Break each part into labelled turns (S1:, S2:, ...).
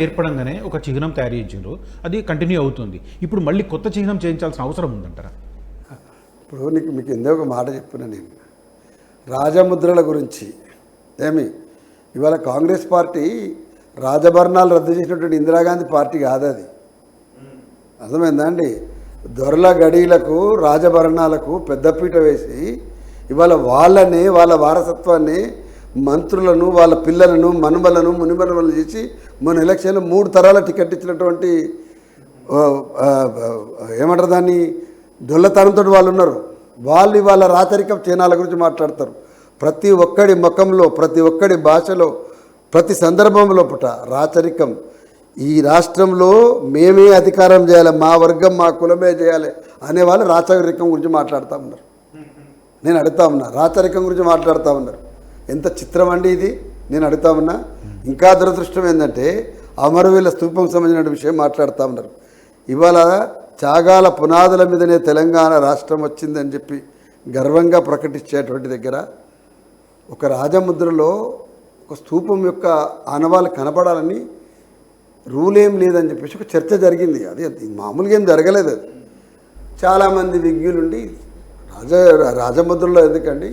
S1: ఏర్పడంగానే ఒక చిహ్నం తయారు చేయించారు, అది కంటిన్యూ అవుతుంది. ఇప్పుడు మళ్ళీ కొత్త చిహ్నం చేయించాల్సిన అవసరం ఉందంటారా?
S2: ఇప్పుడు మీకు ఎందో ఒక మాట చెప్తున్నా నేను, రాజముద్రల గురించి. ఇవాళ కాంగ్రెస్ పార్టీ రాజభరణాలు రద్దు చేసినటువంటి ఇందిరాగాంధీ పార్టీ కాదు అది. అర్థమైందా అండి? దొరల గడీలకు రాజభరణాలకు పెద్దపీట వేసి ఇవాళ వాళ్ళని, వాళ్ళ వారసత్వాన్ని, మంత్రులను, వాళ్ళ పిల్లలను, మనుమలను, మునిమనుమలను చేసి మన ఎలక్షన్లో 3 తరాల టికెట్ ఇచ్చినటువంటి ఏమంటారు దాన్ని, దొల్లతనంతో వాళ్ళు ఉన్నారు. వాళ్ళు ఇవాళ రాచరిక చిహ్నాల గురించి మాట్లాడతారు. ప్రతి ఒక్కడి ముఖంలో, ప్రతి ఒక్కడి భాషలో, ప్రతి సందర్భంలో రాచరికం. ఈ రాష్ట్రంలో మేమే అధికారం చేయాలి, మా వర్గం, మా కులమే చేయాలి అనేవాళ్ళు రాచరికం గురించి మాట్లాడుతూ ఉన్నారు. నేను అడుగుతా ఉన్నా, రాచరికం గురించి మాట్లాడుతూ ఉన్నారు. ఎంత చిత్రం అండి ఇది, నేను అడుగుతా ఉన్నా. ఇంకా దురదృష్టం ఏంటంటే అమరవీరుల స్తూపం సంబంధించిన విషయం మాట్లాడుతూ ఉన్నారు. ఇవాళ త్యాగాల పునాదుల మీదనే తెలంగాణ రాష్ట్రం వచ్చిందని చెప్పి గర్వంగా ప్రకటించేటువంటి దగ్గర ఒక రాజముద్రలో ఒక స్తూపం యొక్క ఆనవాళ్ళు కనపడాలని రూల్ ఏం లేదని చెప్పేసి ఒక చర్చ జరిగింది. అది మామూలుగా ఏం జరగలేదు. అది చాలామంది విజ్ఞులుండి రాజముద్రలో ఎందుకండి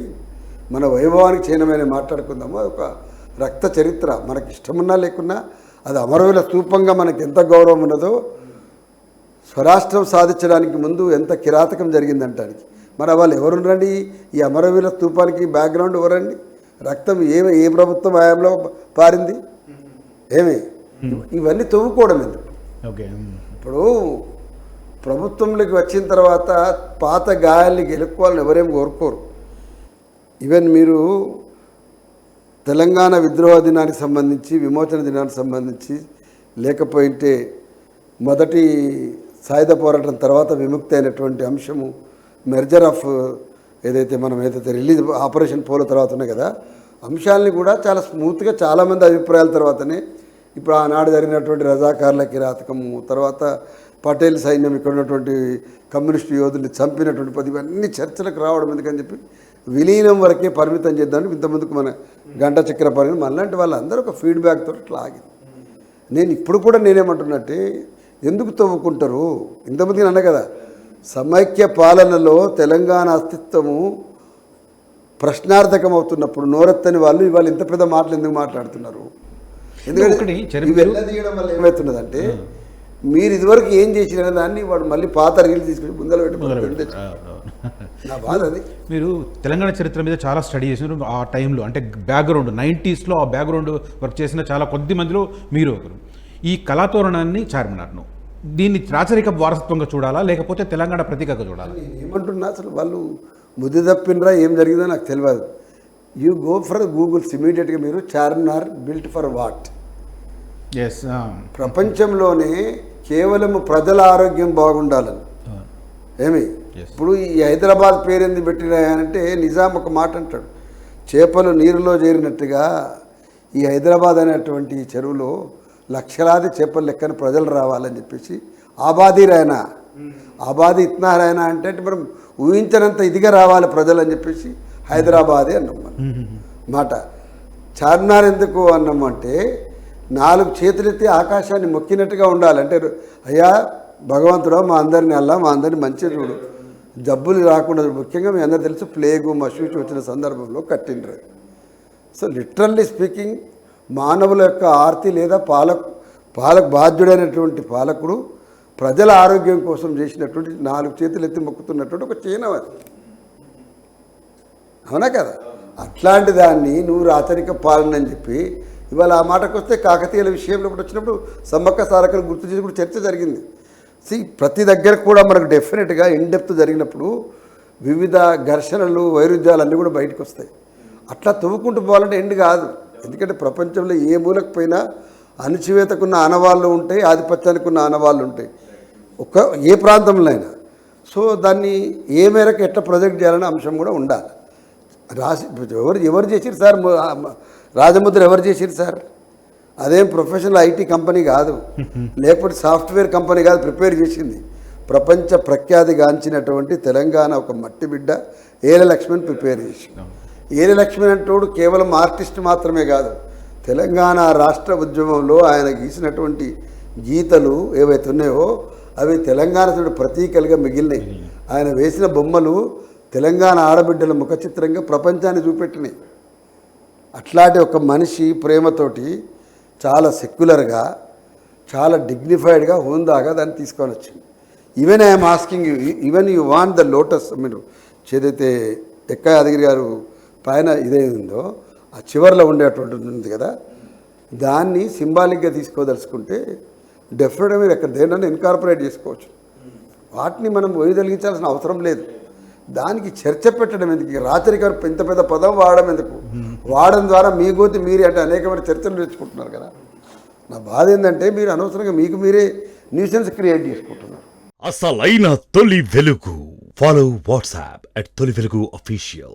S2: మన వైభవానికి చిహ్నమైన మాట్లాడుకుందాము. అది ఒక రక్త చరిత్ర, మనకి ఇష్టమున్నా లేకున్నా అది అమరవీరుల స్తూపంగా మనకి ఎంత గౌరవం ఉన్నదో, స్వరాష్ట్రం సాధించడానికి ముందు ఎంత కిరాతకం జరిగిందంటానికి. మరి వాళ్ళు ఎవరుండండి? ఈ అమరవీరుల స్తూపానికి బ్యాక్గ్రౌండ్ ఎవరండి? రక్తం ఏ ప్రభుత్వం హయాంలో పారింది? ఇవన్నీ తవ్వుకోవడం ఎందుకు? ఇప్పుడు ప్రభుత్వంలోకి వచ్చిన తర్వాత పాత గాయాల్ని గెలుక్కోవాలని ఎవరేం కోరుకోరు. ఈవెన్ మీరు తెలంగాణ విద్రోహ దినానికి సంబంధించి, విమోచన దినానికి సంబంధించి లేకపోయింటే మొదటి సాయుధ పోరాటం తర్వాత విముక్తి అయినటువంటి అంశము మెర్జర్ ఆఫ్ మనం రిలీజ్ ఆపరేషన్ పోలో తర్వాత ఉన్నాయి కదా, అంశాలని కూడా చాలా స్మూత్గా చాలామంది అభిప్రాయాల తర్వాతనే ఇప్పుడు ఆనాడు జరిగినటువంటి రజాకార్ల కిరాతకము, తర్వాత పటేల్ సైన్యం, ఇక్కడ ఉన్నటువంటి కమ్యూనిస్టు యోధుల్ని చంపినటువంటి ఇవన్నీ చర్చలకు రావడం ఎందుకని చెప్పి విలీనం వరకే పరిమితం చేద్దామని ఇంతమందికి మన గంట చక్ర పరిమితం మనలాంటి వాళ్ళందరూ ఒక ఫీడ్బ్యాక్ తోటి ఆగింది. నేను ఇప్పుడు కూడా నేనేమంటున్నట్టే, ఎందుకు తవ్వుకుంటారు? ఇంతమందికి అన్నా కదా, సమైక్య పాలనలో తెలంగాణ అస్తిత్వము ప్రశ్నార్థకం అవుతున్నప్పుడు నోరెత్తని వాళ్ళు ఇవాళ ఇంత పెద్ద మాటలు ఎందుకు మాట్లాడుతున్నారు? ఎందుకంటే వెళ్ళదీయడం వల్ల ఏమవుతున్నదంటే, మీరు ఇదివరకు ఏం చేసిన దాన్ని వాడు మళ్ళీ పాత రీలు తీసుకుని ముందర పెట్టి నా బాధ అది.
S1: మీరు తెలంగాణ చరిత్ర మీద చాలా స్టడీ చేసినారు. ఆ టైంలో అంటే బ్యాక్గ్రౌండ్ 90sలో ఆ బ్యాక్గ్రౌండ్ వర్క్ చేసిన చాలా కొద్ది మందిలో మీరు ఒకరు. ఈ కళాతోరణాన్ని చార్మినార్ను దీన్ని రాచరిక వారసత్వంగా చూడాలా లేకపోతే తెలంగాణ ప్రతీకగా చూడాలా?
S2: ఏమంటున్నా అసలు వాళ్ళు ముద్దు తప్పినరా ఏం జరిగిందో నాకు తెలియదు. యూ గో ఫర్ గూగుల్స్ ఇమీడియట్గా మీరు చార్మినార్ బిల్ట్ ఫర్ వాట్. ప్రపంచంలోనే కేవలం ప్రజల ఆరోగ్యం బాగుండాలని. ఇప్పుడు ఈ హైదరాబాద్ పేరెంది పెట్టినాయంటే నిజాం ఒక మాట అంటాడు, చేపలు నీరులో చేరినట్టుగా ఈ హైదరాబాద్ అనేటువంటి చెరువులో లక్షలాది చేపలు లెక్కన ప్రజలు రావాలని చెప్పేసి ఆబాదీ రైనా, ఆబాదీ ఇత్నా రైనా అంటే మనం ఊహించనంత ఇదిగా రావాలి ప్రజలు అని చెప్పేసి హైదరాబాదే అన్నాం మనం మాట. చార్మినార్ ఎందుకు అన్నాము అంటే 4 చేతులెత్తి ఆకాశాన్ని మొక్కినట్టుగా ఉండాలి. అంటే అయ్యా భగవంతుడు మా అందరిని అల్లా, మా అందరిని మంచి చూడు, జబ్బులు రాకుండా. ముఖ్యంగా మీ అందరూ తెలుసు ప్లేగు మశూచి వచ్చిన సందర్భంలో కట్టిండ్రు. సో లిటరల్లీ స్పీకింగ్ మానవుల యొక్క ఆర్తి లేదా పాలకు బాధ్యుడైనటువంటి పాలకుడు ప్రజల ఆరోగ్యం కోసం చేసినటువంటి 4 చేతులు ఎత్తి మొక్కుతున్నటువంటి ఒక చిహ్నం అది. అవునా కదా? అట్లాంటి దాన్ని నువ్వు రాచరిక పాలన అని చెప్పి ఇవాళ ఆ మాటకు వస్తే కాకతీయుల విషయంలో కూడా వచ్చినప్పుడు సమ్మక్క సారక్కను గుర్తు చేసి కూడా చర్చ జరిగింది. ప్రతి దగ్గర కూడా మనకు డెఫినెట్గా ఇన్డెప్త్ జరిగినప్పుడు వివిధ ఘర్షణలు, వైరుధ్యాలు అన్నీ కూడా బయటకు వస్తాయి. అట్లా తవ్వుకుంటూ పోవాలంటే ఎండ్ కాదు. ఎందుకంటే ప్రపంచంలో ఏ మూలకు పోయినా అణచివేతకున్న ఆనవాళ్ళు ఉంటాయి, ఆధిపత్యానికి ఉన్న ఆనవాళ్ళు ఉంటాయి ఏ ప్రాంతంలో అయినా. సో దాన్ని ఏ మేరకు ఎట్లా ప్రొజెక్ట్ చేయాలనే అంశం కూడా ఉండాలి. ఎవరు చేసిరు సార్ రాజముద్ర? ఎవరు చేసిరు సార్? అదేం ప్రొఫెషనల్ ఐటీ కంపెనీ కాదు, లేకపోతే సాఫ్ట్వేర్ కంపెనీ కాదు ప్రిపేర్ చేసింది. ప్రపంచ ప్రఖ్యాతిగాంచినటువంటి తెలంగాణ ఒక మట్టి బిడ్డ ఏల లక్ష్మణ్ ప్రిపేర్ చేసింది. ఏల లక్ష్మణ్ అంటోడు కేవలం ఆర్టిస్ట్ మాత్రమే కాదు, తెలంగాణ రాష్ట్ర ఉద్యమంలో ఆయన గీసినటువంటి గీతలు ఏవైతే ఉన్నాయో అవి తెలంగాణ ప్రతీకలుగా మిగిలినాయి. ఆయన వేసిన బొమ్మలు తెలంగాణ ఆడబిడ్డల ముఖ చిత్రంగా ప్రపంచాన్ని చూపెట్టినాయి. అట్లాంటి ఒక మనిషి ప్రేమతోటి చాలా సెక్యులర్గా, చాలా డిగ్నిఫైడ్గా, హోందాగా దాన్ని తీసుకొని వచ్చింది. Even I'm asking you, even you want the lotus, మీరు ఏదైతే ఎక్క యాదగిరి గారు పైన ఇదే ఉందో ఆ చివరిలో ఉండేటువంటి ఉంది కదా, దాన్ని సింబాలిక్గా తీసుకోదలుచుకుంటే డెఫినెట్గా మీరు ఎక్కడ దేనిని ఇన్కార్పొరేట్ చేసుకోవచ్చు. వాటిని మనం వైదొలిగించాల్సిన అవసరం లేదు. దానికి చర్చ పెట్టడం ఎందుకు, రాచరిక ఇంత పెద్ద పదం వాడడం ఎందుకు, వాడడం ద్వారా మీ గోతి మీరే అంటే అనేకమైన చర్చలు తెచ్చుకుంటున్నారు కదా. నా బాధ ఏంటంటే మీరు అనవసరంగా మీకు మీరే న్యూసెన్స్ క్రియేట్ చేసుకుంటున్నారు.
S3: అసలైన తొలి వెలుగు. ఫాలో వాట్సాప్ @తొలి వెలుగు official.